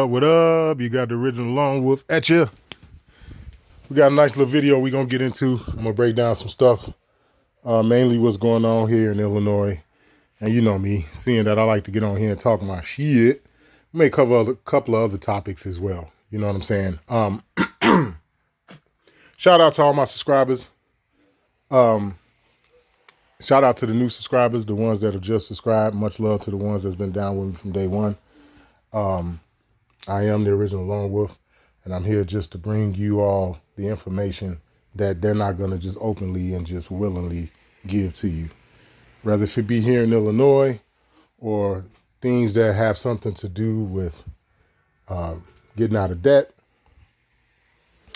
What up? You got the original Lone Wolf at you. We got a nice little video we're going to get into. I'm going to break down some stuff, mainly what's going on here in Illinois. And you know me, seeing that I like to get on here and talk my shit. We may cover a couple of other topics as well. You know what I'm saying? Shout out to all my subscribers. Shout out to the new subscribers, the ones that have just subscribed. Much love to the ones that's been down with me from day one. I am the original Lone Wolf, and I'm here just to bring you all the information that they're not going to just openly and just willingly give to you. Whether if it be here in Illinois or things that have something to do with getting out of debt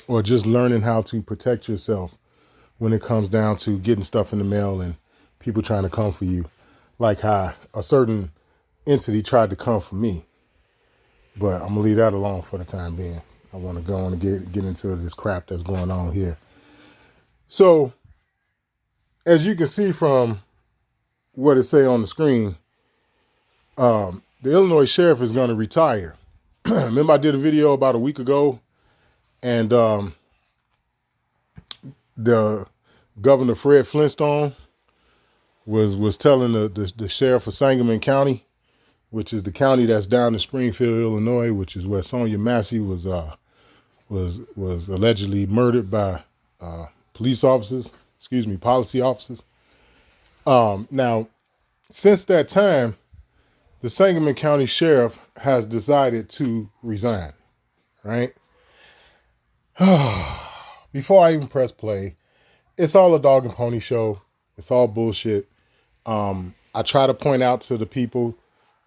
or just learning how to protect yourself when it comes down to getting stuff in the mail and people trying to come for you, like how a certain entity tried to come for me. But I'm going to leave that alone for the time being. I want to go on and get into this crap that's going on here. So, as you can see from what it say on the screen, the Illinois sheriff is going to retire. Remember I did a video about a week ago, and the Governor Fred Flintstone was telling the sheriff of Sangamon County, which is the county that's down in Springfield, Illinois, which is where Sonia Massey was allegedly murdered by policy officers. Now, since that time, the Sangamon County Sheriff has decided to resign, right? Before I even press play, it's all a dog and pony show. It's all bullshit. I try to point out to the people,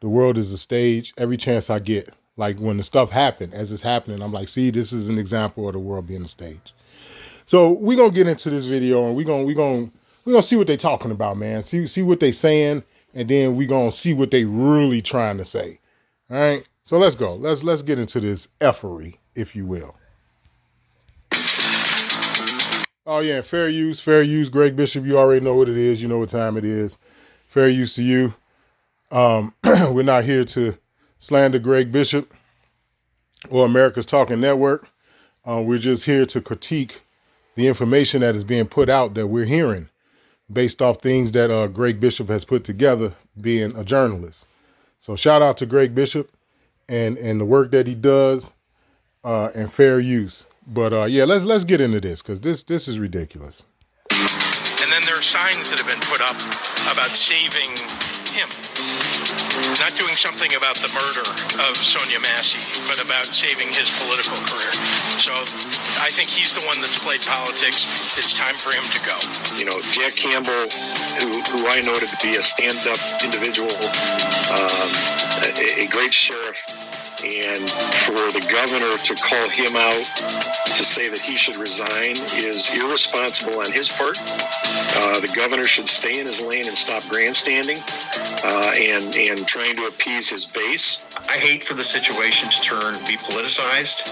the world is a stage every chance I get. Like when the stuff happened, as it's happening, I'm like, see, this is an example of the world being a stage. So we're going to get into this video and we're going to see what they're talking about, man. See what they saying, and then we're going to see what they really trying to say. All right? So let's go. Let's get into this effery, if you will. Oh, yeah, fair use. Greg Bishop, you already know what it is. You know what time it is. Fair use to you. We're not here to slander Greg Bishop or America's Talking Network. We're just here to critique the information that is being put out that we're hearing based off things that Greg Bishop has put together, being a journalist. So shout out to Greg Bishop and the work that he does and fair use. But yeah, let's get into this because this is ridiculous. And then there are signs that have been put up about saving him. Not doing something about the murder of Sonia Massey, but about saving his political career. So I think he's the one that's played politics. It's time for him to go. You know, Jack Campbell, who I noted to be a stand-up individual, a great sheriff, and for the governor to call him out to say that he should resign is irresponsible on his part. The governor should stay in his lane and stop grandstanding and trying to appease his base. I hate for the situation to be politicized.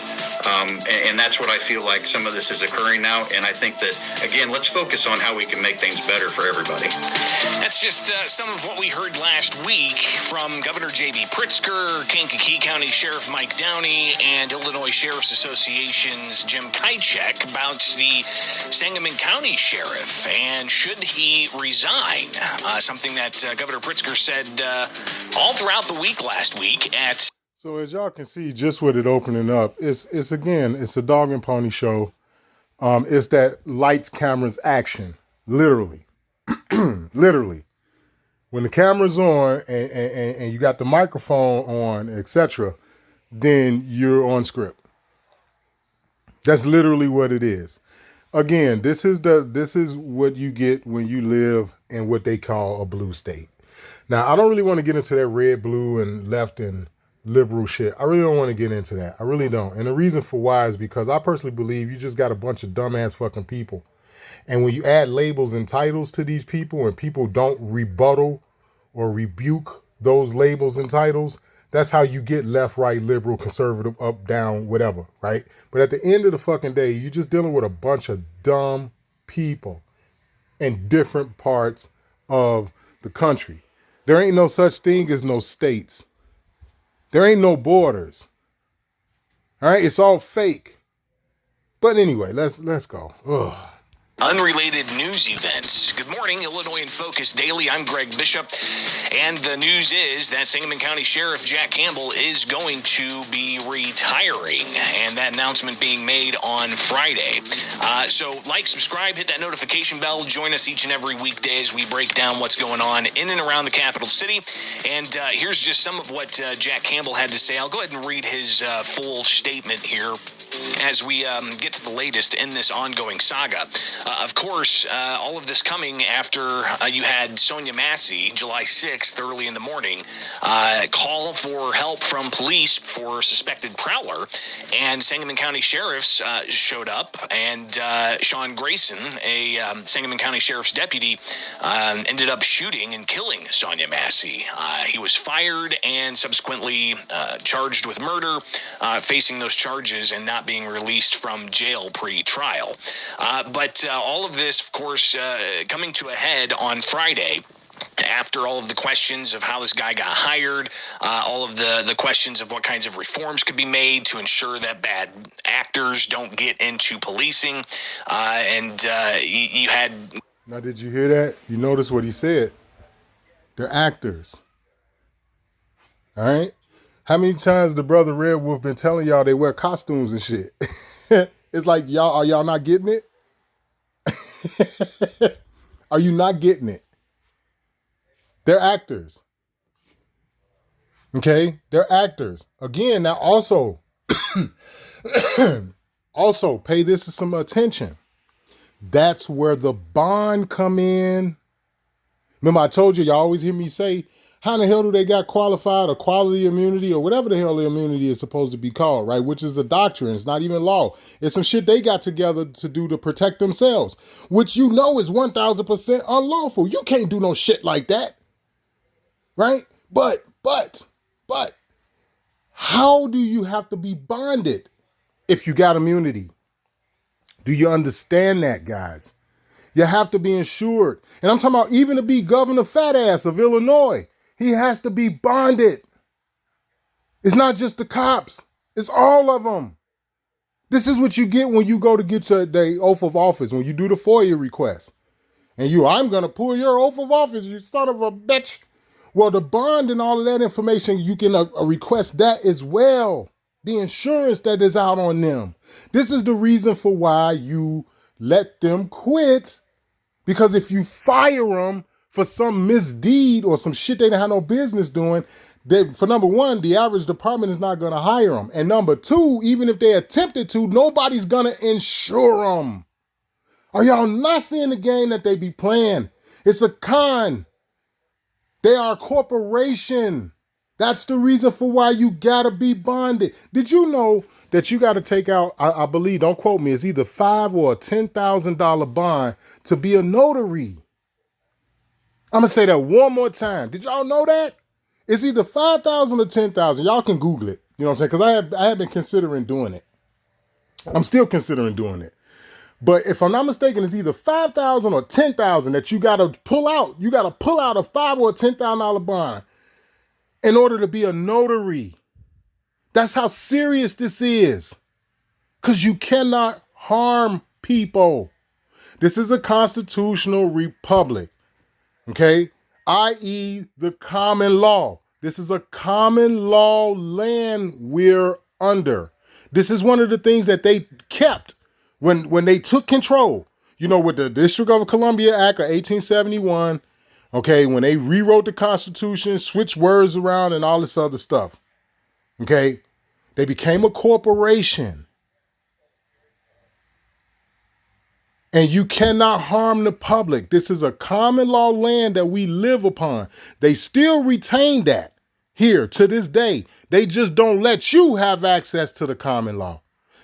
And that's what I feel like some of this is occurring now. And I think that, again, let's focus on how we can make things better for everybody. That's just some of what we heard last week from Governor J.B. Pritzker, Kankakee County Sheriff Mike Downey, and Illinois Sheriff's Association's Jim Kychek about the Sangamon County Sheriff. And should he resign? Something that Governor Pritzker said all throughout the week last week at... So as y'all can see, just with it opening up, it's a dog and pony show. It's that lights, cameras, action, literally, literally. When the camera's on and you got the microphone on, etc., then you're on script. That's literally what it is. Again, this is what you get when you live in what they call a blue state. Now, I don't really want to get into that red, blue, and left and liberal shit. I really don't want to get into that. I really don't. And the reason for why is because I personally believe you just got a bunch of dumbass fucking people. And when you add labels and titles to these people and people don't rebuttal or rebuke those labels and titles, that's how you get left, right, liberal, conservative, up, down, whatever, right? But at the end of the fucking day, you're just dealing with a bunch of dumb people in different parts of the country. There ain't no such thing as no states. There ain't no borders. All right, it's all fake. But anyway, let's go. Ugh. Unrelated news events. Good morning, Illinois in Focus Daily. I'm Greg Bishop, and the news is that Sangamon County Sheriff Jack Campbell is going to be retiring, and that announcement being made on Friday. So like, subscribe, hit that notification bell. Join us each and every weekday as we break down what's going on in and around the capital city. And here's just some of what Jack Campbell had to say. I'll go ahead and read his full statement here as we get to the latest in this ongoing saga. Of course, all of this coming after you had Sonia Massey, July 6th, early in the morning, call for help from police for a suspected prowler, and Sangamon County sheriffs showed up, and Sean Grayson, a Sangamon County sheriff's deputy, ended up shooting and killing Sonia Massey. He was fired and subsequently charged with murder, facing those charges and not being released from jail pre-trial. But all of this, of course, coming to a head on Friday, after all of the questions of how this guy got hired, all of the questions of what kinds of reforms could be made to ensure that bad actors don't get into policing, and you had... Now, did you hear that? You notice what he said? They're actors. All right? How many times the brother Red Wolf been telling y'all they wear costumes and shit? It's like, are y'all not getting it? Are you not getting it? They're actors. Okay? They're actors. Again, now also pay this some attention. That's where the bond come in. Remember, I told you, y'all always hear me say, how in the hell do they got qualified or quality immunity or whatever the hell the immunity is supposed to be called, right? Which is a doctrine. It's not even law. It's some shit they got together to do to protect themselves, which you know is 1,000% unlawful. You can't do no shit like that, right? But, how do you have to be bonded if you got immunity? Do you understand that, guys? You have to be insured. And I'm talking about even to be Governor Fat Ass of Illinois, he has to be bonded. It's not just the cops. It's all of them. This is what you get when you go to get the oath of office, when you do the FOIA request. And I'm going to pull your oath of office, you son of a bitch. Well, the bond and all of that information, you can request that as well. The insurance that is out on them. This is the reason for why you let them quit. Because if you fire them for some misdeed or some shit they didn't have no business doing, for number one, the average department is not going to hire them. And number two, even if they attempted to, nobody's going to insure them. Are y'all not seeing the game that they be playing? It's a con. They are a corporation. That's the reason for why you gotta be bonded. Did you know that you gotta take out, I believe, don't quote me, it's either $5,000 or $10,000 bond to be a notary? I'm gonna say that one more time. Did y'all know that? It's either $5,000 or $10,000. Y'all can Google it. You know what I'm saying? Because I have been considering doing it. I'm still considering doing it. But if I'm not mistaken, it's either $5,000 or $10,000 that you gotta pull out. You gotta pull out a $5,000 or $10,000 bond in order to be a notary. That's how serious this is. Because you cannot harm people. This is a constitutional republic. Okay? I.e. the common law. This is a common law land we're under. This is one of the things that they kept when they took control. You know, with the District of Columbia Act of 1871, okay, when they rewrote the Constitution, switched words around and all this other stuff, okay, they became a corporation. And you cannot harm the public. This is a common law land that we live upon. They still retain that here to this day. They just don't let you have access to the common law.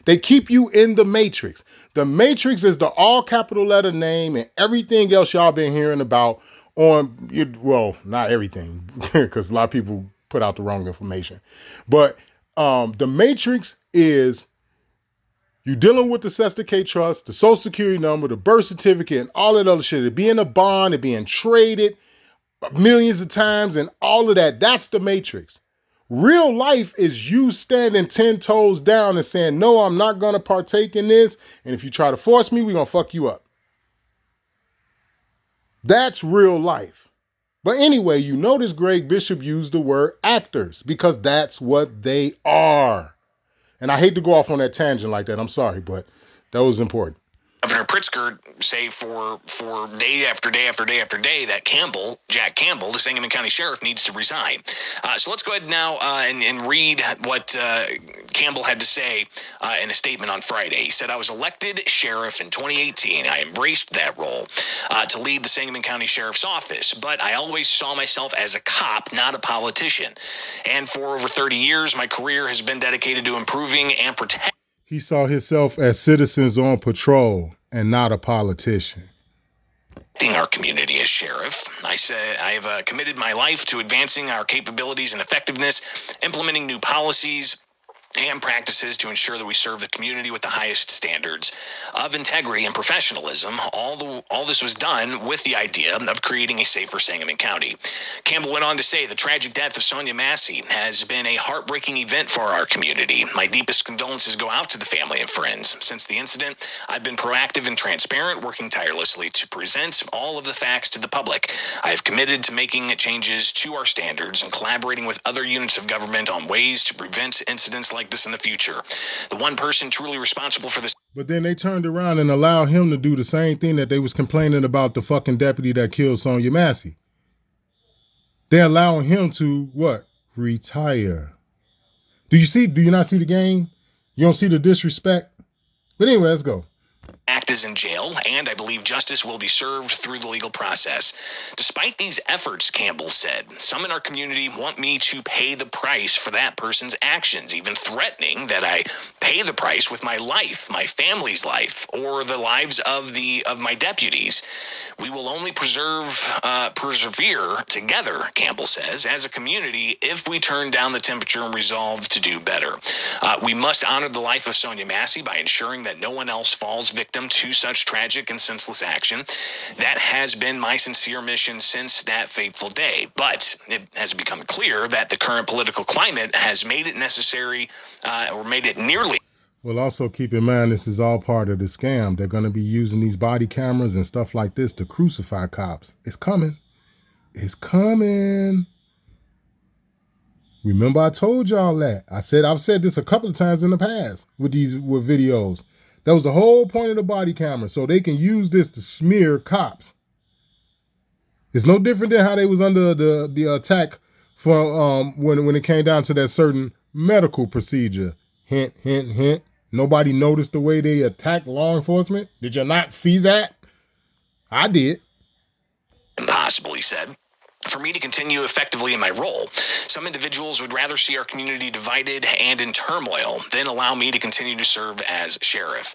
They keep you in the matrix. The matrix is the all capital letter name and everything else y'all been hearing about on, well, not everything, because a lot of people put out the wrong information. But the matrix is you dealing with the Cesta K Trust, the Social Security number, the birth certificate, and all that other shit. It being a bond, it being traded millions of times, and all of that. That's the matrix. Real life is you standing 10 toes down and saying, no, I'm not going to partake in this. And if you try to force me, we're going to fuck you up. That's real life. But anyway, you notice Greg Bishop used the word actors because that's what they are. And I hate to go off on that tangent like that. I'm sorry, but that was important. Governor Pritzker say for day after day after day after day that Jack Campbell, the Sangamon County Sheriff, needs to resign. So let's go ahead now and read what Campbell had to say in a statement on Friday. He said, I was elected sheriff in 2018. I embraced that role to lead the Sangamon County Sheriff's Office, but I always saw myself as a cop, not a politician. And for over 30 years, my career has been dedicated to improving and protecting. He saw himself as citizens on patrol and not a politician. Our community as sheriff. I say I have committed my life to advancing our capabilities and effectiveness, implementing new policies and practices to ensure that we serve the community with the highest standards of integrity and professionalism. All this was done with the idea of creating a safer Sangamon County. Campbell went on to say the tragic death of Sonia Massey has been a heartbreaking event for our community. My deepest condolences go out to the family and friends. Since the incident, I've been proactive and transparent, working tirelessly to present all of the facts to the public. I have committed to making changes to our standards and collaborating with other units of government on ways to prevent incidents like this in the future. The one person truly responsible for this. But then they turned around and allowed him to do the same thing that they was complaining about the fucking deputy that killed Sonia Massey. They're allowing him to what? Retire. Do you not see the game? You don't see the disrespect? But anyway, let's go. Act is in jail, and I believe justice will be served through the legal process. Despite these efforts, Campbell said, some in our community want me to pay the price for that person's actions, even threatening that I pay the price with my life, my family's life, or the lives of my deputies. We will only persevere together, Campbell says, as a community if we turn down the temperature and resolve to do better. We must honor the life of Sonia Massey by ensuring that no one else falls victim to such tragic and senseless action. That has been my sincere mission since that fateful day. But it has become clear that the current political climate has made it necessary or made it nearly. Well, also keep in mind, this is all part of the scam. They're going to be using these body cameras and stuff like this to crucify cops. It's coming. It's coming. Remember, I told y'all that. I've said this a couple of times in the past with videos. That was the whole point of the body camera, so they can use this to smear cops. It's no different than how they was under the attack for when it came down to that certain medical procedure. Hint, hint, hint. Nobody noticed the way they attacked law enforcement? Did you not see that? I did. Impossible, he said. For me to continue effectively in my role, some individuals would rather see our community divided and in turmoil than allow me to continue to serve as sheriff.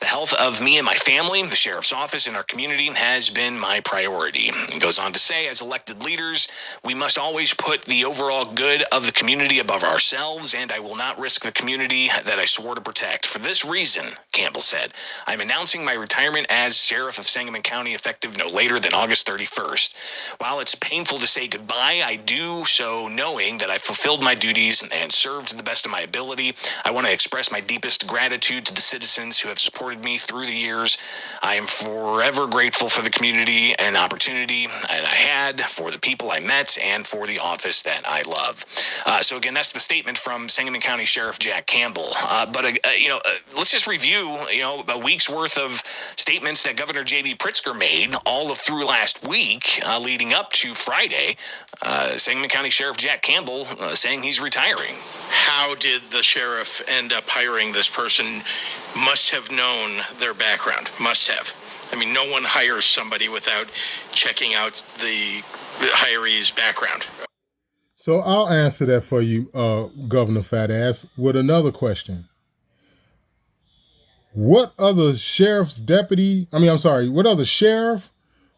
The health of me and my family, the sheriff's office, and our community has been my priority. He goes on to say, as elected leaders, we must always put the overall good of the community above ourselves, and I will not risk the community that I swore to protect. For this reason, Campbell said, I'm announcing my retirement as sheriff of Sangamon County effective no later than August 31st. While it's painful to say goodbye, I do so knowing that I fulfilled my duties and served to the best of my ability. I want to express my deepest gratitude to the citizens who have supported me through the years. I am forever grateful for the community and opportunity that I had, for the people I met, and for the office that I love. So again, that's the statement from Sangamon County Sheriff Jack Campbell. Let's just review, a week's worth of statements that Governor J.B. Pritzker made all through last week, leading up to Friday. Sangamon County Sheriff Jack Campbell saying he's retiring. How did the sheriff end up hiring this person? Must have known their background. Must have. I mean, no one hires somebody without checking out the hiree's background. So I'll answer that for you, Governor Fat Ass, with another question. What other sheriff,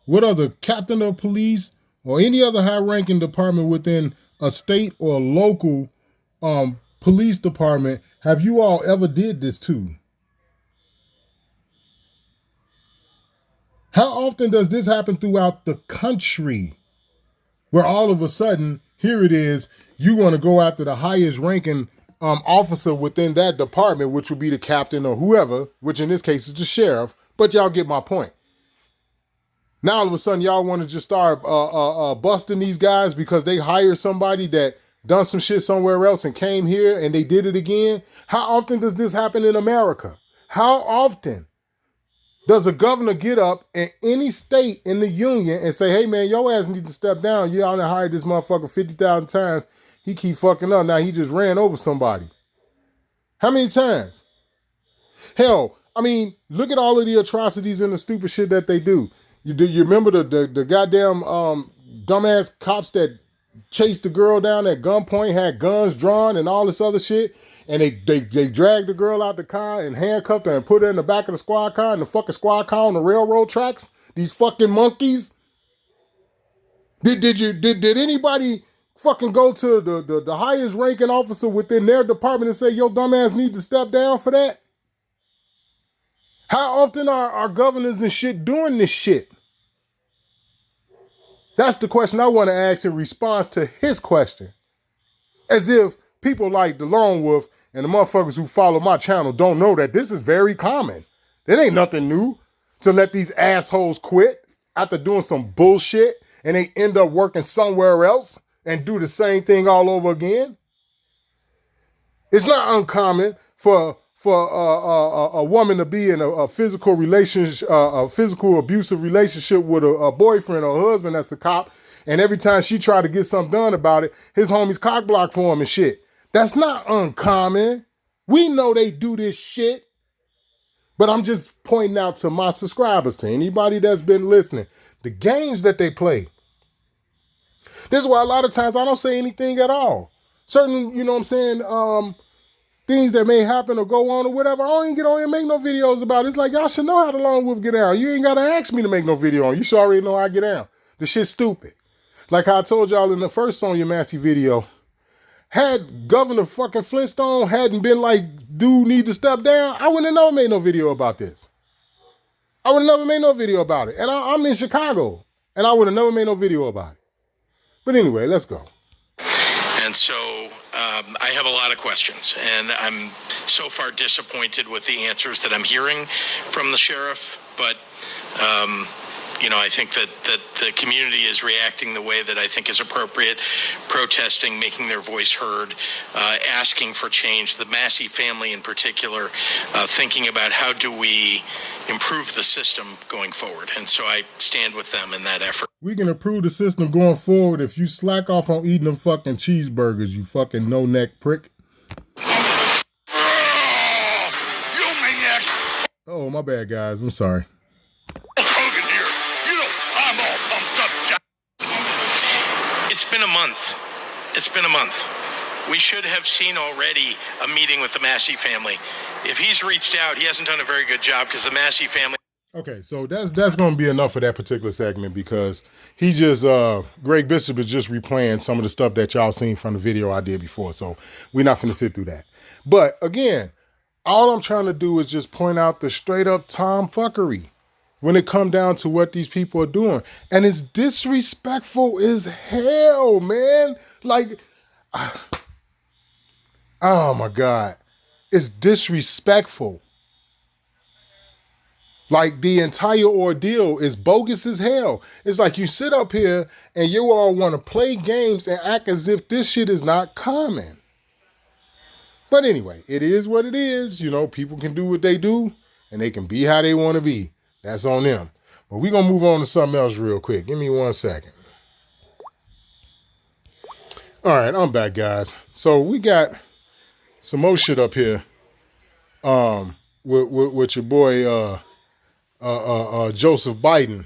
what other captain of police, or any other high-ranking department within a state or local police department have you all ever did this to? How often does this happen throughout the country? Where all of a sudden, here it is, you want to go after the highest ranking officer within that department, which would be the captain or whoever, which in this case is the sheriff. But y'all get my point. Now all of a sudden y'all want to just start busting these guys because they hired somebody that done some shit somewhere else and came here and they did it again. How often does this happen in America? How often does a governor get up in any state in the union and say, hey man, your ass need to step down. You out there hired this motherfucker 50,000 times. He keep fucking up. Now he just ran over somebody. How many times? Hell, I mean, look at all of the atrocities and the stupid shit that they do. You remember the goddamn dumbass cops that chased the girl down at gunpoint, had guns drawn and all this other shit, and they dragged the girl out the car and handcuffed her and put her in the back of the squad car and the fucking squad car on the railroad tracks? These fucking monkeys. Did anybody fucking go to the highest ranking officer within their department and say, yo, dumbass need to step down for that? How often are our governors and shit doing this shit? That's the question I want to ask in response to his question. As if people like the Lone Wolf and the motherfuckers who follow my channel don't know that this is very common. It ain't nothing new to let these assholes quit after doing some bullshit and they end up working somewhere else and do the same thing all over again. It's not uncommon for a woman to be in a physical relationship, a physical abusive relationship with a boyfriend or a husband that's a cop, and every time she try to get something done about it, his homies cock block for him and shit. That's not uncommon. We know they do this shit. But I'm just pointing out to my subscribers, to anybody that's been listening, the games that they play. This is why a lot of times I don't say anything at all. Certain, you know what I'm saying, things that may happen or go on or whatever, I don't even get on here and make no videos about it. It's like, y'all should know how the Lone Wolf get down. You ain't got to ask me to make no video on. You should already know how I get down. The shit's stupid. Like how I told y'all in the first Sonya Massey video, had Governor fucking Flintstone hadn't been like, dude need to step down, I wouldn't have never made no video about this. I would have never made no video about it. And I'm in Chicago, and I would have never made no video about it. But anyway, let's go. And so I have a lot of questions, and I'm so far disappointed with the answers that I'm hearing from the sheriff. But, you know, I think that the community is reacting the way that I think is appropriate, protesting, making their voice heard, asking for change. The Massey family in particular, thinking about how do we improve the system going forward. And so I stand with them in that effort. We can improve the system going forward if you slack off on eating them fucking cheeseburgers, you fucking no-neck prick. You maniacs! Oh, my bad, guys. I'm sorry. Hogan here. You know I'm all pumped up, Jack. It's been a month. It's been a month. We should have seen already a meeting with the Massey family. If he's reached out, he hasn't done a very good job because the Massey family... Okay, so that's going to be enough for that particular segment because he just, Greg Bishop is just replaying some of the stuff that y'all seen from the video I did before. So we're not going to sit through that. But again, all I'm trying to do is just point out the straight up tomfuckery when it come down to what these people are doing. And it's disrespectful as hell, man. Like, oh my God. It's disrespectful. Like the entire ordeal is bogus as hell. It's like you sit up here and you all want to play games and act as if this shit is not common. But anyway, it is what it is. You know, people can do what they do and they can be how they want to be. That's on them. But we're going to move on to something else real quick. Give me 1 second. All right, I'm back, guys. So we got some more shit up here with your boy Joseph Biden.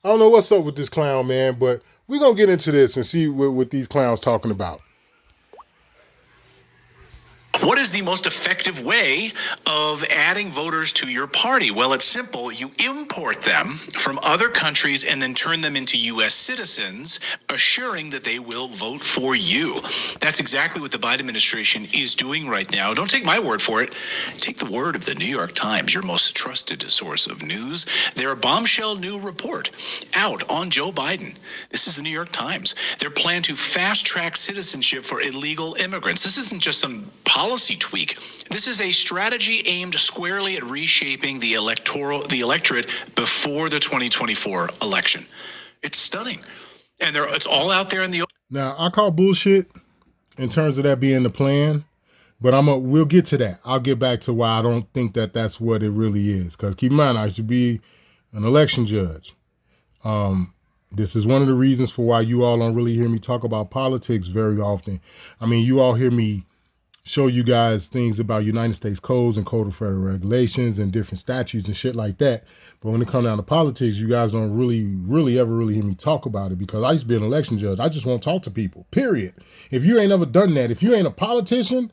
I don't know what's up with this clown, man, but we're going to get into this and see what these clowns talking about. What is the most effective way of adding voters to your party? Well, it's simple. You import them from other countries and then turn them into U.S. citizens, assuring that they will vote for you. That's exactly what the Biden administration is doing right now. Don't take my word for it. Take the word of the New York Times, your most trusted source of news. Their bombshell new report out on Joe Biden. This is the New York Times. Their plan to fast-track citizenship for illegal immigrants. This isn't just some policy tweak. This is a strategy aimed squarely at reshaping the electorate before the 2024 election. It's stunning. And it's all out there in the open. Now, I call bullshit in terms of that being the plan, but we'll get to that. I'll get back to why I don't think that that's what it really is. Because keep in mind, I used to be an election judge. This is one of the reasons for why you all don't really hear me talk about politics very often. I mean, you all hear me show you guys things about United States codes and code of federal regulations and different statutes and shit like that. But when it comes down to politics, you guys don't really ever hear me talk about it, because I used to be an election judge. I just won't talk to people, period. If you ain't ever done that, if you ain't a politician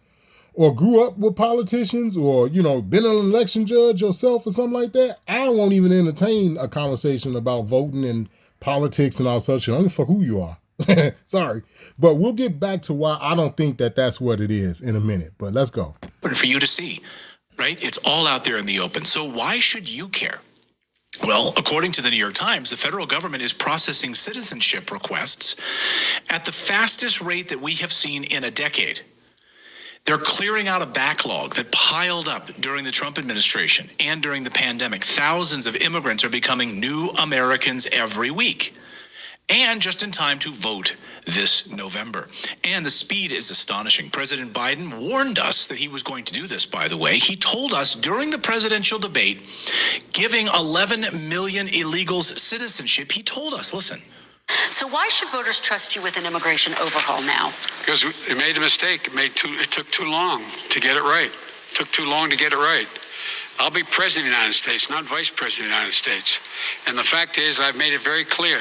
or grew up with politicians or, been an election judge yourself or something like that, I won't even entertain a conversation about voting and politics and all such shit. I don't give a fuck who you are. Sorry. But we'll get back to why I don't think that that's what it is in a minute. But let's go. For you to see, right? It's all out there in the open. So why should you care? Well, according to the New York Times, the federal government is processing citizenship requests at the fastest rate that we have seen in a decade. They're clearing out a backlog that piled up during the Trump administration and during the pandemic. Thousands of immigrants are becoming new Americans every week, and just in time to vote this November. And the speed is astonishing. President Biden warned us that he was going to do this, by the way. He told us during the presidential debate, giving 11 million illegals citizenship, he told us, listen. So why should voters trust you with an immigration overhaul now? Because it made a mistake. It took too long to get it right. It took too long to get it right. I'll be president of the United States, not vice president of the United States. And the fact is, I've made it very clear.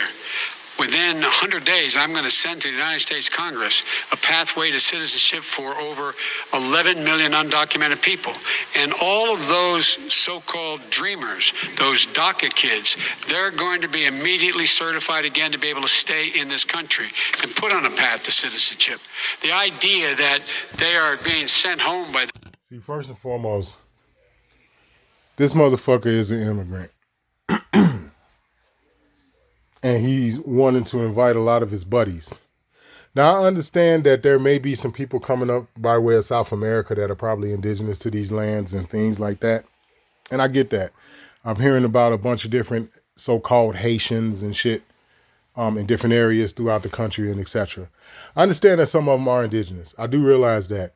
Within 100 days, I'm going to send to the United States Congress a pathway to citizenship for over 11 million undocumented people. And all of those so-called dreamers, those DACA kids, they're going to be immediately certified again to be able to stay in this country and put on a path to citizenship. The idea that they are being sent home by... See, first and foremost, this motherfucker is an immigrant. And he's wanting to invite a lot of his buddies. Now, I understand that there may be some people coming up by way of South America that are probably indigenous to these lands and things like that. And I get that. I'm hearing about a bunch of different so-called Haitians and shit in different areas throughout the country and etc. I understand that some of them are indigenous. I do realize that.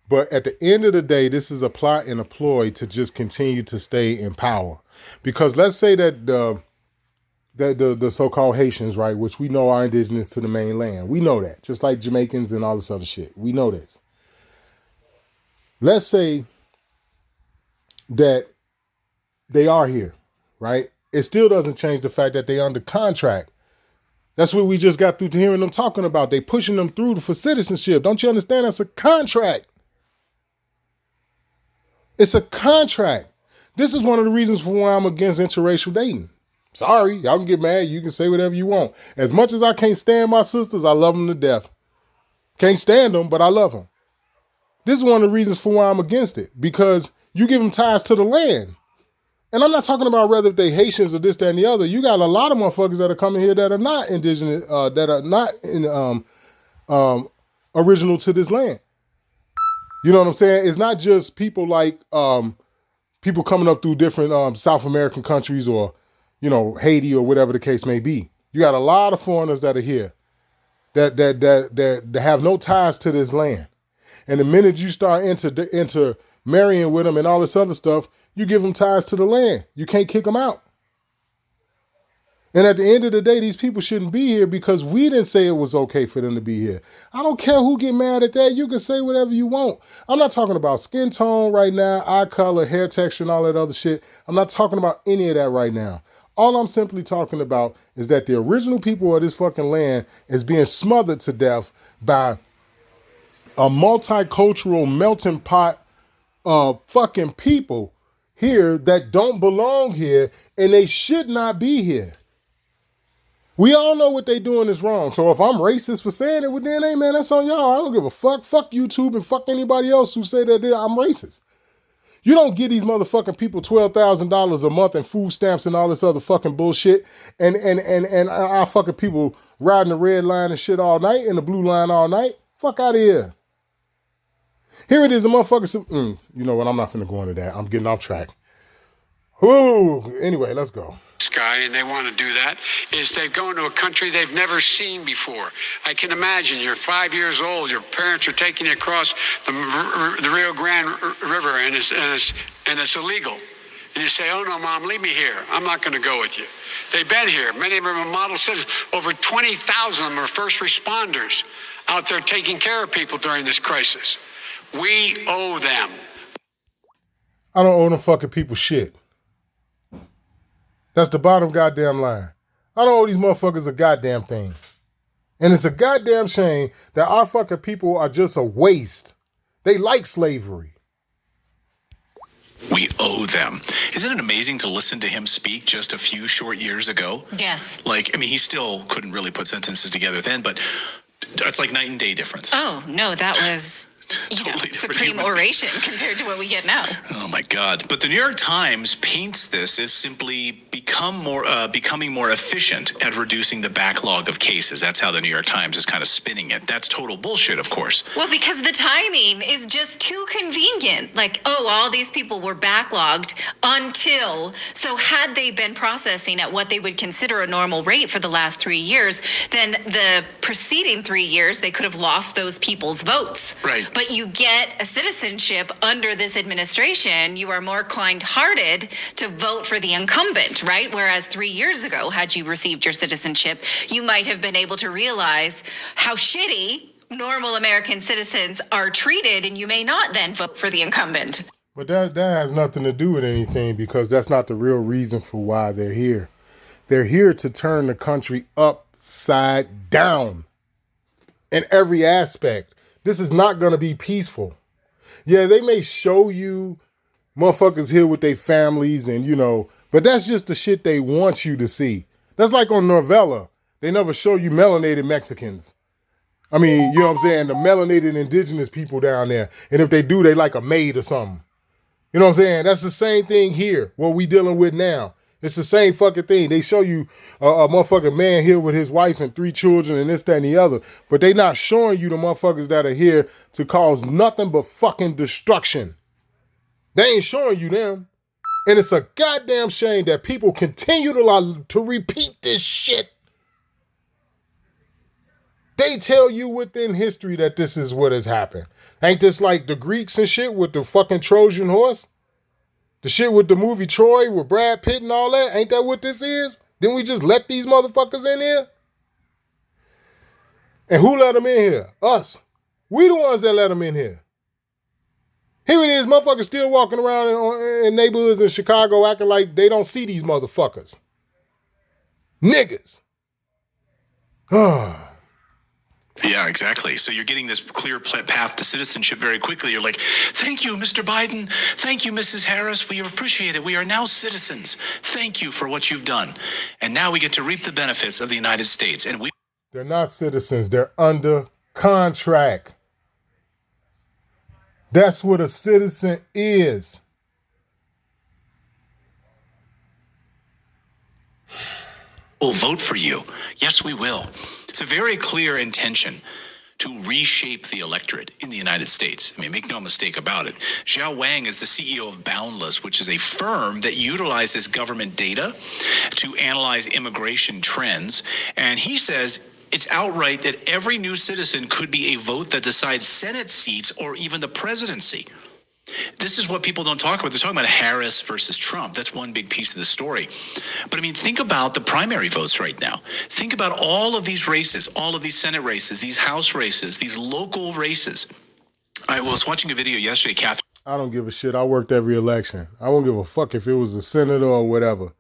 But at the end of the day, this is a plot and a ploy to just continue to stay in power. Because let's say that the so-called Haitians, right, which we know are indigenous to the mainland. We know that, just like Jamaicans and all this other shit. We know this. Let's say that they are here, right? It still doesn't change the fact that they're under contract. That's what we just got through to hearing them talking about. They pushing them through for citizenship. Don't you understand? That's a contract. It's a contract. This is one of the reasons for why I'm against interracial dating. Sorry, y'all can get mad. You can say whatever you want. As much as I can't stand my sisters, I love them to death. Can't stand them, but I love them. This is one of the reasons for why I'm against it. Because you give them ties to the land. And I'm not talking about whether they Haitians or this, that, and the other. You got a lot of motherfuckers that are coming here that are not indigenous, that are not original to this land. You know what I'm saying? It's not just people like people coming up through different South American countries or Haiti or whatever the case may be. You got a lot of foreigners that are here that have no ties to this land. And the minute you start into marrying with them and all this other stuff, you give them ties to the land. You can't kick them out. And at the end of the day, these people shouldn't be here because we didn't say it was okay for them to be here. I don't care who get mad at that. You can say whatever you want. I'm not talking about skin tone right now, eye color, hair texture, and all that other shit. I'm not talking about any of that right now. All I'm simply talking about is that the original people of this fucking land is being smothered to death by a multicultural melting pot of fucking people here that don't belong here, and they should not be here. We all know what they doing is wrong. So if I'm racist for saying it, well then, hey man, that's on y'all. I don't give a fuck. Fuck YouTube and fuck anybody else who say that I'm racist. You don't give these motherfucking people $12,000 a month and food stamps and all this other fucking bullshit, and our fucking people riding the red line and shit all night and the blue line all night. Fuck out of here. Here it is, the motherfuckers. You know what? I'm not finna go into that. I'm getting off track. Ooh. Anyway, let's go. Guy, and they want to do that, is they've gone to a country they've never seen before. I can imagine you're 5 years old, your parents are taking you across the Rio Grande River, and it's illegal. And you say, oh no, Mom, leave me here. I'm not going to go with you. They've been here. Many of them are model citizens. Over 20,000 of them are first responders out there taking care of people during this crisis. We owe them. I don't owe them fucking people shit. That's the bottom goddamn line. I don't owe these motherfuckers a goddamn thing. And it's a goddamn shame that our fucking people are just a waste. They like slavery. We owe them. Isn't it amazing to listen to him speak just a few short years ago? Yes. Like, I mean, he still couldn't really put sentences together then, but it's like night and day difference. Oh, no, that was Totally supreme oration compared to what we get now. Oh my God. But the New York Times paints this as simply becoming more efficient at reducing the backlog of cases. That's how the New York Times is kind of spinning it. That's total bullshit, of course. Well, because the timing is just too convenient. Like, oh, all these people were backlogged until, so had they been processing at what they would consider a normal rate for the last 3 years, then the preceding 3 years, they could have lost those people's votes. Right. But you get a citizenship under this administration, you are more kind-hearted to vote for the incumbent, right? Whereas 3 years ago, had you received your citizenship, you might have been able to realize how shitty normal American citizens are treated, and you may not then vote for the incumbent. But that has nothing to do with anything, because that's not the real reason for why they're here. They're here to turn the country upside down in every aspect. This is not going to be peaceful. Yeah, they may show you motherfuckers here with their families and, you know, but that's just the shit they want you to see. That's like on Novella. They never show you melanated Mexicans. I mean, you know what I'm saying? The melanated indigenous people down there. And if they do, they like a maid or something. You know what I'm saying? That's the same thing here, what we dealing with now. It's the same fucking thing. They show you a motherfucking man here with his wife and 3 children and this, that, and the other. But they not showing you the motherfuckers that are here to cause nothing but fucking destruction. They ain't showing you them. And it's a goddamn shame that people continue to repeat this shit. They tell you within history that this is what has happened. Ain't this like the Greeks and shit with the fucking Trojan horse? The shit with the movie Troy with Brad Pitt and all that? Ain't that what this is? Didn't we just let these motherfuckers in here? And who let them in here? Us. We the ones that let them in here. Here it is, motherfuckers still walking around in neighborhoods in Chicago acting like they don't see these motherfuckers. Niggas. Yeah, exactly. So you're getting this clear path to citizenship very quickly. You're like, thank you, Mr. Biden. Thank you, Mrs. Harris. We appreciate it. We are now citizens. Thank you for what you've done. And now we get to reap the benefits of the United States. And they're not citizens. They're under contract. That's what a citizen is. We'll vote for you. Yes, we will. It's a very clear intention to reshape the electorate in the United States. I mean, make no mistake about it. Xiao Wang is the CEO of Boundless, which is a firm that utilizes government data to analyze immigration trends. And he says it's outright that every new citizen could be a vote that decides Senate seats or even the presidency. This is what people don't talk about. They're talking about Harris versus Trump. That's one big piece of the story. But I mean, think about the primary votes right now. Think about all of these races, all of these Senate races, these House races, these local races. I was watching a video yesterday, Catherine. I don't give a shit. I worked every election. I won't give a fuck if it was a senator or whatever.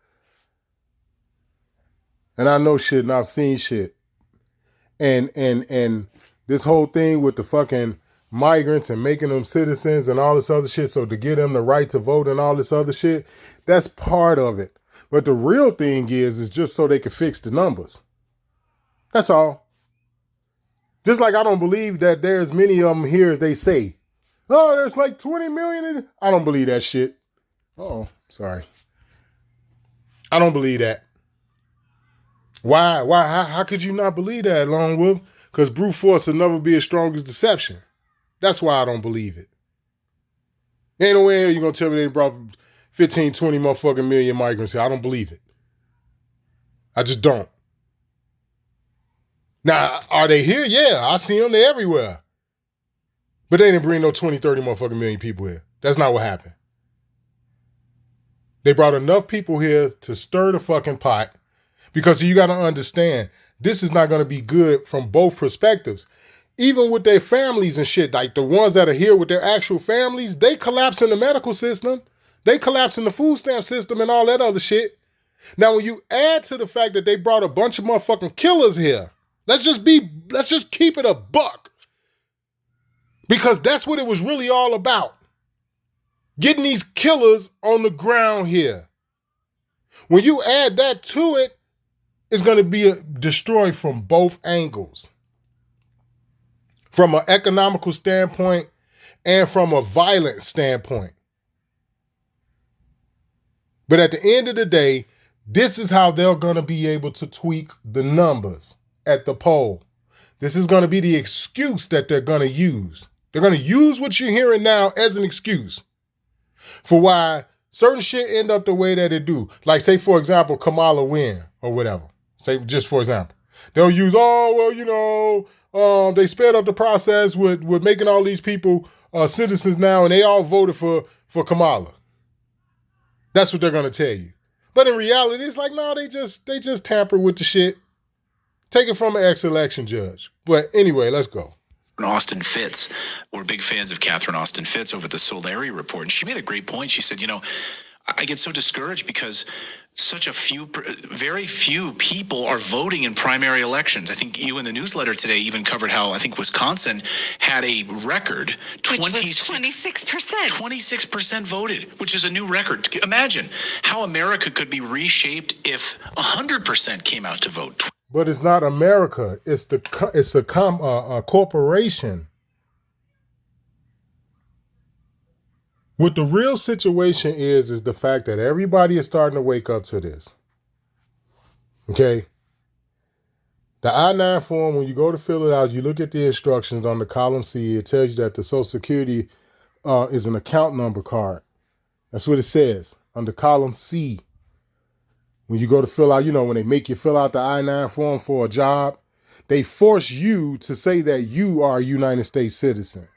And I know shit and I've seen shit. And this whole thing with the fucking migrants and making them citizens and all this other shit, so to give them the right to vote and all this other shit, that's part of it. But the real thing is just so they can fix the numbers. That's all. Just like I don't believe that there's many of them here as they say. Oh, there's like 20 million. I don't believe that shit. Oh, sorry. I don't believe that. Why? How could you not believe that, Lone Wolf? Because brute force will never be as strong as deception. That's why I don't believe it. Ain't no way you're going to tell me they brought 15, 20 motherfucking million migrants here. I don't believe it. I just don't. Now, are they here? Yeah, I see them. They're everywhere. But they didn't bring no 20, 30 motherfucking million people here. That's not what happened. They brought enough people here to stir the fucking pot, because you got to understand, this is not going to be good from both perspectives. Even with their families and shit, like the ones that are here with their actual families, they collapse in the medical system. They collapse in the food stamp system and all that other shit. Now, when you add to the fact that they brought a bunch of motherfucking killers here, let's just keep it a buck. Because that's what it was really all about. Getting these killers on the ground here. When you add that to it, it's going to be destroyed from both angles. From an economical standpoint and from a violent standpoint. But at the end of the day, this is how they're going to be able to tweak the numbers at the poll. This is going to be the excuse that they're going to use. They're going to use what you're hearing now as an excuse for why certain shit end up the way that it do. Like, say, for example, Kamala win or whatever. Say, just for example. They'll use, they sped up the process with making all these people citizens now, and they all voted for Kamala. That's what they're going to tell you. But in reality, it's like, no, they just tampered with the shit. Take it from an ex-election judge. But anyway, let's go. Austin Fitz. We're big fans of Catherine Austin Fitz over the Solari Report. And she made a great point. She said, I get so discouraged because very few people are voting in primary elections. I think you in the newsletter today even covered how I think Wisconsin had a record. Which was 26%. 26% voted, which is a new record. Imagine how America could be reshaped if 100% came out to vote. But it's not America. It's a corporation. What the real situation is the fact that everybody is starting to wake up to this. Okay? The I-9 form, when you go to fill it out, you look at the instructions on the column C. It tells you that the Social Security is an account number card. That's what it says on the column C. When you go to fill out, when they make you fill out the I-9 form for a job, they force you to say that you are a United States citizen.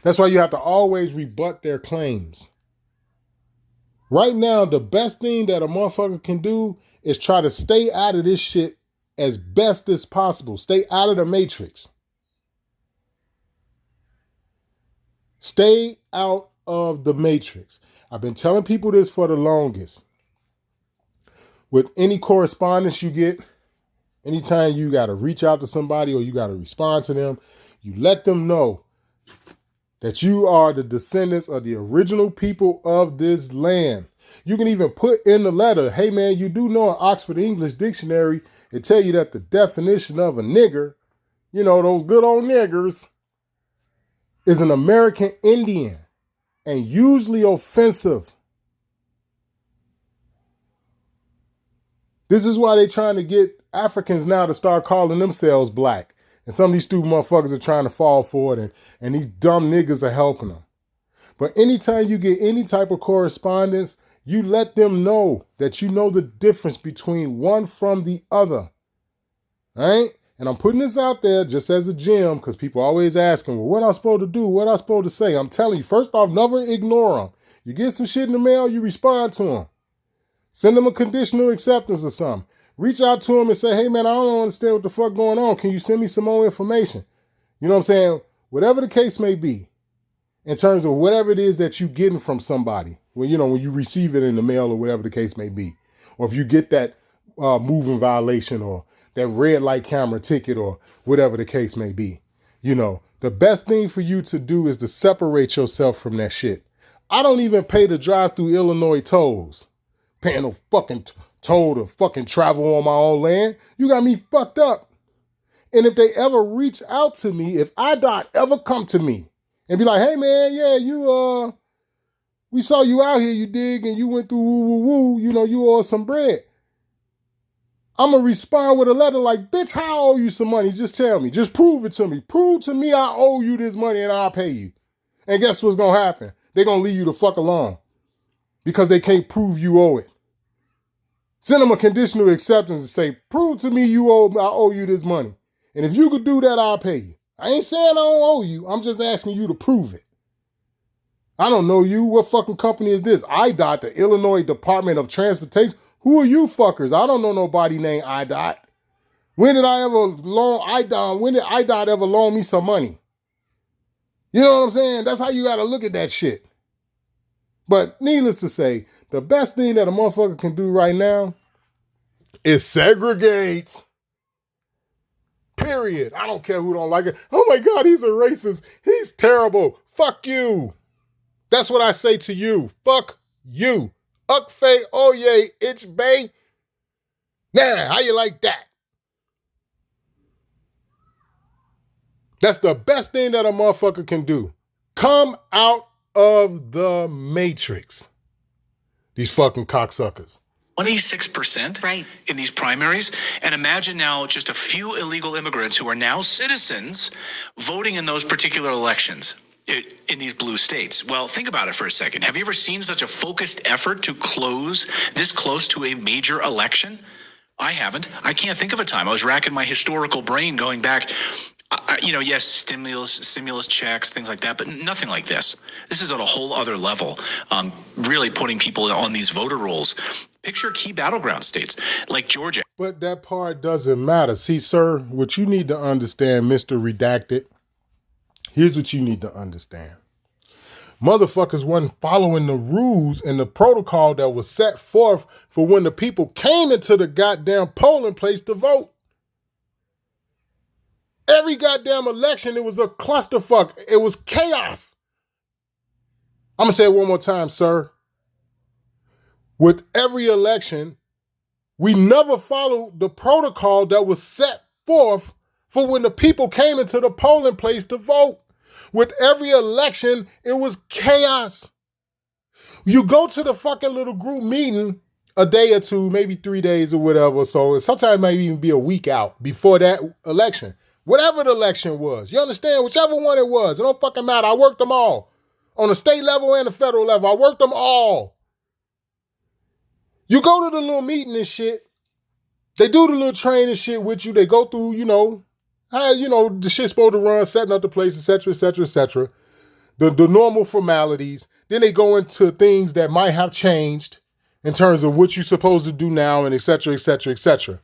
That's why you have to always rebut their claims. Right now, the best thing that a motherfucker can do is try to stay out of this shit as best as possible. Stay out of the matrix. Stay out of the matrix. I've been telling people this for the longest. With any correspondence you get, anytime you got to reach out to somebody or you got to respond to them, you let them know that you are the descendants of the original people of this land. You can even put in the letter, hey man, you do know in Oxford English Dictionary, it tell you that the definition of a nigger, those good old niggers, is an American Indian and usually offensive. This is why they're trying to get Africans now to start calling themselves black. And some of these stupid motherfuckers are trying to fall for it, and these dumb niggas are helping them. But anytime you get any type of correspondence, you let them know that you know the difference between one from the other. All right? And I'm putting this out there just as a gem because people always asking, well, what am I supposed to do? What am I supposed to say? I'm telling you, first off, never ignore them. You get some shit in the mail, you respond to them. Send them a conditional acceptance or something. Reach out to them and say, hey, man, I don't understand what the fuck going on. Can you send me some more information? You know what I'm saying? Whatever the case may be, in terms of whatever it is that you're getting from somebody, when you receive it in the mail or whatever the case may be, or if you get that moving violation or that red light camera ticket or whatever the case may be, the The best thing for you to do is to separate yourself from that shit. I don't even pay to drive through Illinois tolls. Paying no fucking toll to fucking travel on my own land. You got me fucked up. And if they ever reach out to me, if IDOT ever come to me and be like, hey man, yeah, we saw you out here, you dig, and you went through woo, you know, you owe some bread. I'm going to respond with a letter like, bitch, how I owe you some money? Just tell me. Just prove it to me. Prove to me I owe you this money and I'll pay you. And guess what's going to happen? They're going to leave you the fuck alone because they can't prove you owe it. Send them a conditional acceptance and say, prove to me I owe you this money. And if you could do that, I'll pay you. I ain't saying I don't owe you. I'm just asking you to prove it. I don't know you. What fucking company is this? IDOT, the Illinois Department of Transportation. Who are you fuckers? I don't know nobody named IDOT. When did IDOT ever loan me some money? You know what I'm saying? That's how you got to look at that shit. But needless to say, the best thing that a motherfucker can do right now is segregate. Period. I don't care who don't like it. Oh my God, he's a racist. He's terrible. Fuck you. That's what I say to you. Fuck you. Ukfe oye ich bay. Nah, how you like that? That's the best thing that a motherfucker can do. Come out of the matrix. These fucking cocksuckers. 26% Right. in these primaries. And imagine now just a few illegal immigrants who are now citizens voting in those particular elections in these blue states. Well, think about it for a second. Have you ever seen such a focused effort to close this close to a major election? I haven't. I can't think of a time. I was racking my historical brain going back. Yes, stimulus checks, things like that, but nothing like this. This is at a whole other level, really putting people on these voter rolls. Picture key battleground states like Georgia. But that part doesn't matter. See, sir, what you need to understand, Mr. Redacted, here's what you need to understand. Motherfuckers wasn't following the rules and the protocol that was set forth for when the people came into the goddamn polling place to vote. Every goddamn election, it was a clusterfuck. It was chaos. I'm going to say it one more time, sir. With every election, we never followed the protocol that was set forth for when the people came into the polling place to vote. With every election, it was chaos. You go to the fucking little group meeting a day or two, maybe 3 days or whatever. So sometimes it might even be a week out before that election. Whatever the election was. You understand? Whichever one it was. It don't fucking matter. I worked them all. On the state level and the federal level. I worked them all. You go to the little meeting and shit. They do the little training shit with you. They go through, how, the shit's supposed to run, setting up the place, etc., etc., etc. The normal formalities. Then they go into things that might have changed in terms of what you're supposed to do now and etc., etc., etc.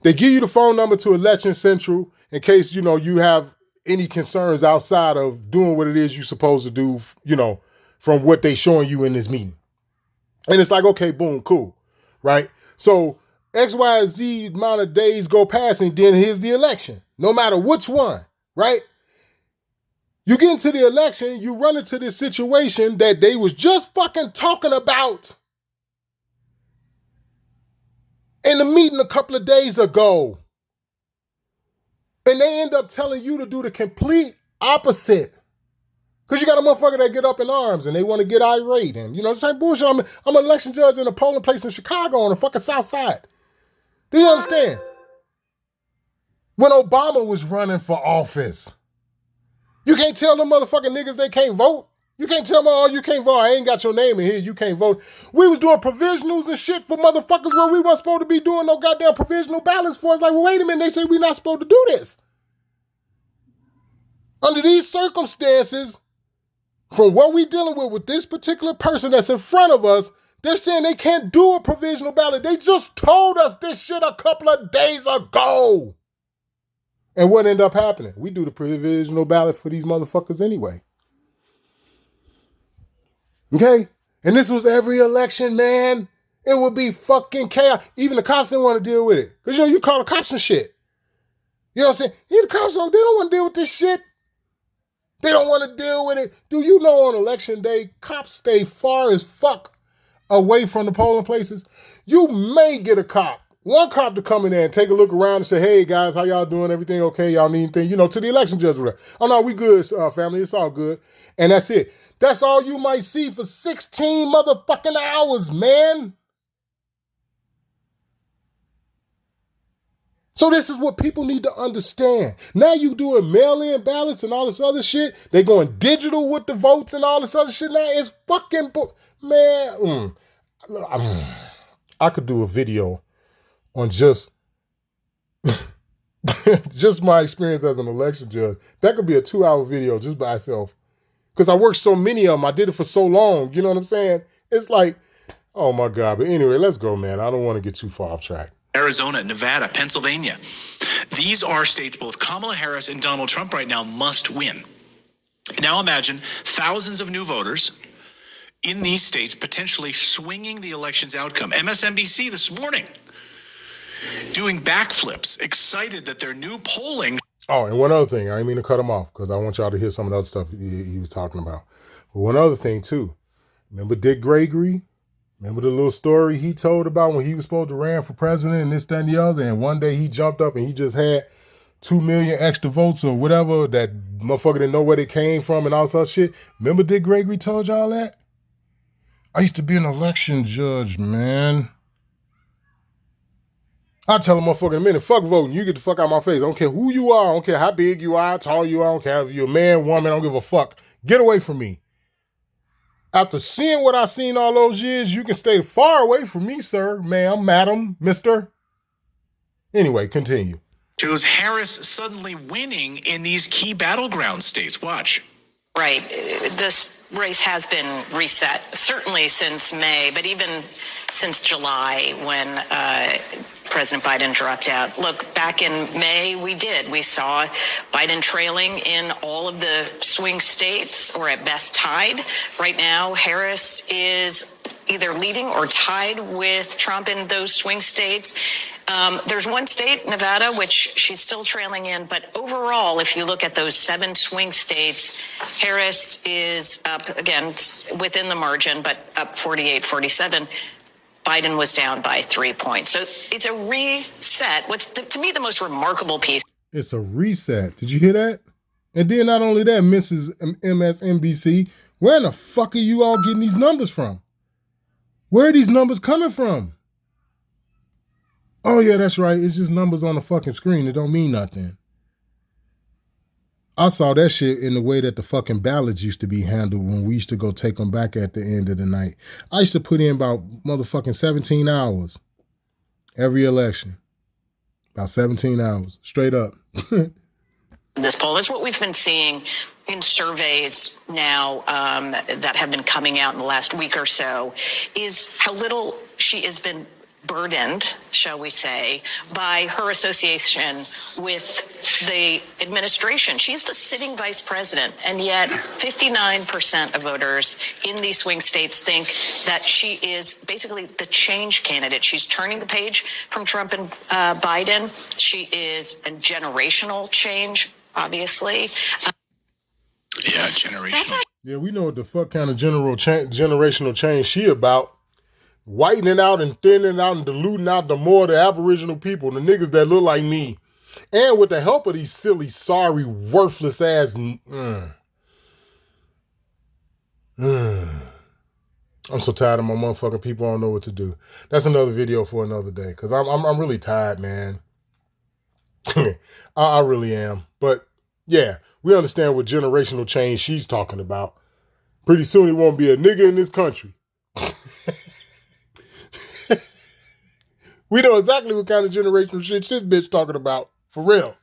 They give you the phone number to Election Central in case, you have any concerns outside of doing what it is you're supposed to do, from what they showing you in this meeting. And it's like, okay, boom, cool, right? So X, Y, Z amount of days go past and then here's the election. No matter which one, right? You get into the election, you run into this situation that they was just fucking talking about in the meeting a couple of days ago. And they end up telling you to do the complete opposite. Because you got a motherfucker that get up in arms and they want to get irate. And, this ain't bullshit. I'm an election judge in a polling place in Chicago on the fucking South Side. Do you understand? When Obama was running for office, you can't tell them motherfucking niggas they can't vote. You can't tell them, oh, you can't vote. I ain't got your name in here. You can't vote. We was doing provisionals and shit for motherfuckers where we weren't supposed to be doing no goddamn provisional ballots for. It's like, well, wait a minute. They say we're not supposed to do this. Under these circumstances, from what we dealing with this particular person that's in front of us, they're saying they can't do a provisional ballot. They just told us this shit a couple of days ago. And what ended up happening? We do the provisional ballot for these motherfuckers anyway. Okay? And this was every election, man. It would be fucking chaos. Even the cops didn't want to deal with it. Because, you call the cops and shit. You know what I'm saying? The cops, they don't want to deal with this shit. They don't want to deal with it. Do you know on election day, cops stay far as fuck away from the polling places? You may get one cop to come in there and take a look around and say, hey guys, how y'all doing? Everything okay? Y'all need anything? To the election judge. Oh no, we good, family. It's all good. And that's it. That's all you might see for 16 motherfucking hours, man. So this is what people need to understand. Now you doing mail-in ballots and all this other shit. They going digital with the votes and all this other shit. Now it's fucking... Man, I could do a video on just my experience as an election judge. That could be a 2-hour video just by itself. Because I worked so many of them. I did it for so long. You know what I'm saying? It's like, oh my God. But anyway, let's go, man. I don't want to get too far off track. Arizona, Nevada, Pennsylvania. These are states both Kamala Harris and Donald Trump right now must win. Now imagine thousands of new voters in these states potentially swinging the election's outcome. MSNBC this morning doing backflips, excited that their new polling... Oh, and one other thing. I didn't mean to cut him off because I want y'all to hear some of the other stuff he was talking about. But one other thing, too. Remember Dick Gregory? Remember the little story he told about when he was supposed to run for president and this, that, and the other? And one day he jumped up and he just had 2 million extra votes or whatever. That motherfucker didn't know where they came from and all that shit. Remember Dick Gregory told y'all that? I used to be an election judge, man. I tell a motherfucker in a minute, fuck voting. You get the fuck out of my face. I don't care who you are. I don't care how big you are, how tall you are. I don't care if you're a man, woman. I don't give a fuck. Get away from me. After seeing what I've seen all those years, you can stay far away from me, sir, ma'am, madam, mister. Anyway, continue. Shows Harris suddenly winning in these key battleground states. Watch. Right. This race has been reset, certainly since May, but even since July when President Biden dropped out. Look, back in May, we saw Biden trailing in all of the swing states, or at best tied. Right now, Harris is either leading or tied with Trump in those swing states. There's one state, Nevada, which she's still trailing in. But overall, if you look at those 7 swing states, Harris is up, again, within the margin, but up 48-47. Biden was down by 3 points. So it's a reset. What's, to me, the most remarkable piece. It's a reset. Did you hear that? And then not only that, Mrs. MSNBC, where in the fuck are you all getting these numbers from? Where are these numbers coming from? Oh, yeah, that's right. It's just numbers on the fucking screen. It don't mean nothing. I saw that shit in the way that the fucking ballots used to be handled when we used to go take them back at the end of the night. I used to put in about motherfucking 17 hours every election. About 17 hours. Straight up. This poll, that's what we've been seeing in surveys now that have been coming out in the last week or so, is how little she has been burdened, shall we say, by her association with the administration. She's the sitting vice president, and yet 59% of voters in these swing states think that she is basically the change candidate. She's turning the page from Trump and Biden. She is a generational change, obviously. Yeah, generational. Yeah, we know what the fuck kind of generational change she about. Whitening out and thinning out and diluting out the more the Aboriginal people, the niggas that look like me. And with the help of these silly, sorry, worthless ass... I'm so tired of my motherfucking people. I don't know what to do. That's another video for another day. Because I'm really tired, man. I really am. But, yeah, we understand what generational change she's talking about. Pretty soon it won't be a nigga in this country. We know exactly what kind of generational shit this bitch talking about. For real.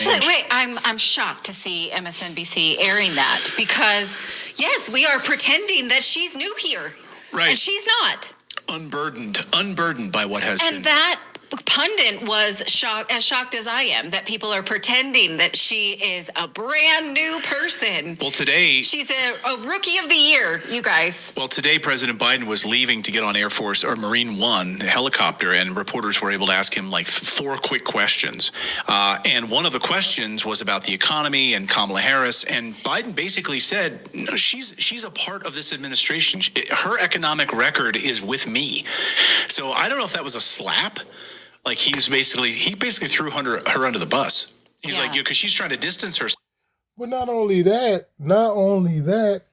Wait, I'm shocked to see MSNBC airing that because, yes, we are pretending that she's new here. Right. And she's not. Unburdened by what has been. And that pundit was shocked as I am that people are pretending that she is a brand new person. Well, today she's a rookie of the year, you guys. Well, today President Biden was leaving to get on Air Force or Marine One, the helicopter, and reporters were able to ask him like 4 quick questions. And one of the questions was about the economy and Kamala Harris. And Biden basically said, no, she's a part of this administration. Her economic record is with me. So I don't know if that was a slap. Like he basically threw her under the bus. He's like, because she's trying to distance herself. But not only that,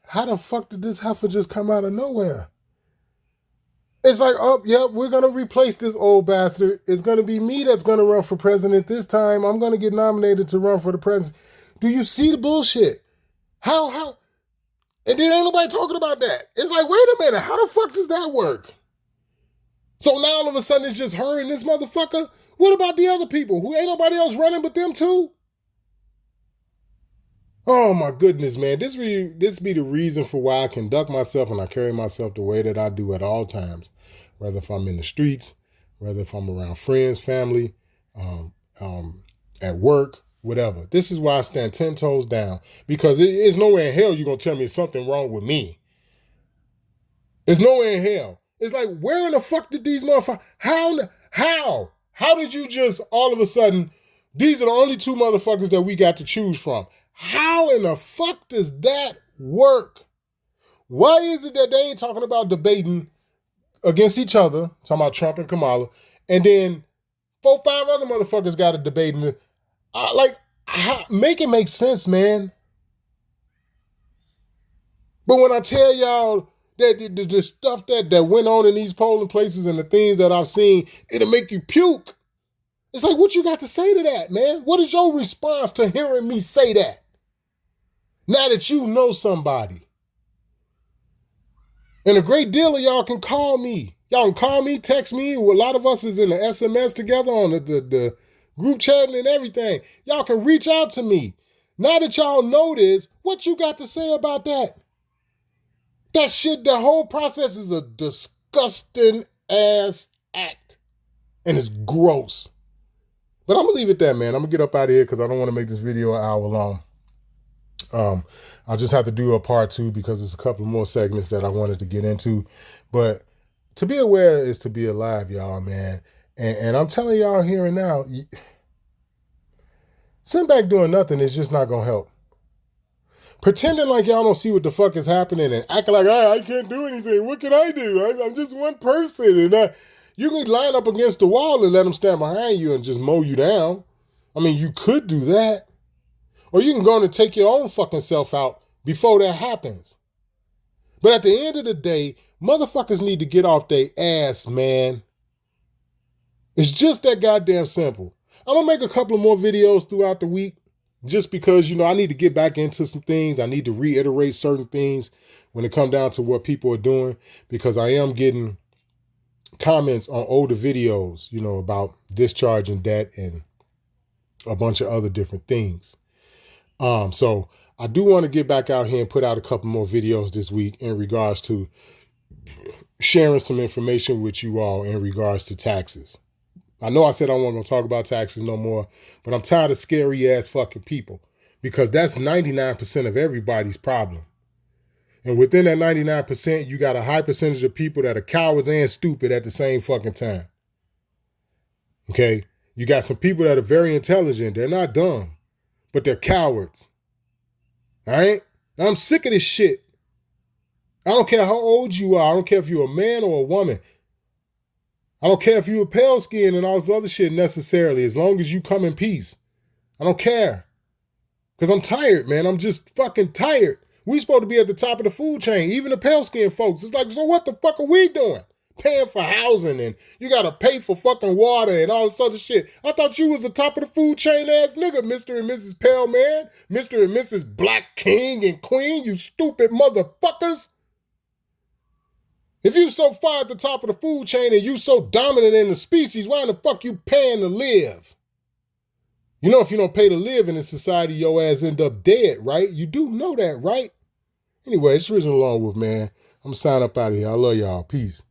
how the fuck did this heifer just come out of nowhere? It's like, we're going to replace this old bastard. It's going to be me that's going to run for president this time. I'm going to get nominated to run for the president. Do you see the bullshit? How? And then ain't nobody talking about that. It's like, wait a minute, how the fuck does that work? So now all of a sudden it's just her and this motherfucker? What about the other people? Who ain't nobody else running but them too? Oh my goodness, man. This be the reason for why I conduct myself and I carry myself the way that I do at all times. Whether if I'm in the streets, whether if I'm around friends, family, at work, whatever. This is why I stand 10 toes down. Because it's nowhere in hell you're going to tell me something wrong with me. It's nowhere in hell. It's like, where in the fuck did these motherfuckers... How did you just all of a sudden... These are the only 2 motherfuckers that we got to choose from. How in the fuck does that work? Why is it that they ain't talking about debating against each other, talking about Trump and Kamala, and then 4, 5 other motherfuckers got to debate? Make it make sense, man. But when I tell y'all that the stuff that went on in these polling places and the things that I've seen, it'll make you puke. It's like, what you got to say to that, man? What is your response to hearing me say that? Now that you know somebody. And a great deal of y'all can call me. Y'all can call me, text me. A lot of us is in the SMS together on the group chatting and everything. Y'all can reach out to me. Now that y'all know this, what you got to say about that? That shit, the whole process is a disgusting ass act. And it's gross. But I'm going to leave it there, man. I'm going to get up out of here because I don't want to make this video an hour long. I'll just have to do a part 2 because there's a couple more segments that I wanted to get into. But to be aware is to be alive, y'all, man. And I'm telling y'all here and now, sitting back doing nothing is just not going to help. Pretending like y'all don't see what the fuck is happening and acting like, I can't do anything. What can I do? I'm just one person. And you can line up against the wall and let them stand behind you and just mow you down. I mean, you could do that. Or you can go and take your own fucking self out before that happens. But at the end of the day, motherfuckers need to get off their ass, man. It's just that goddamn simple. I'm going to make a couple of more videos throughout the week just because, I need to get back into some things. I need to reiterate certain things when it comes down to what people are doing because I am getting comments on older videos, about discharging debt and a bunch of other different things. So I do want to get back out here and put out a couple more videos this week in regards to sharing some information with you all in regards to taxes. I know I said I wasn't going to talk about taxes no more, but I'm tired of scary ass fucking people because that's 99% of everybody's problem. And within that 99%, you got a high percentage of people that are cowards and stupid at the same fucking time. Okay? You got some people that are very intelligent. They're not dumb, but they're cowards. All right? Now, I'm sick of this shit. I don't care how old you are. I don't care if you're a man or a woman. I don't care if you're pale skin and all this other shit necessarily, as long as you come in peace. I don't care. Because I'm tired, man. I'm just fucking tired. We supposed to be at the top of the food chain, even the pale skin folks. It's like, so what the fuck are we doing? Paying for housing and you got to pay for fucking water and all this other shit. I thought you was the top of the food chain ass nigga, Mr. and Mrs. Pale Man, Mr. and Mrs. Black King and Queen, you stupid motherfuckers. If you so far at the top of the food chain and you so dominant in the species, why in the fuck you paying to live? If you don't pay to live in this society, your ass end up dead, right? You do know that, right? Anyway, it's Original Lone Wolf, man. I'm going to sign up out of here. I love y'all. Peace.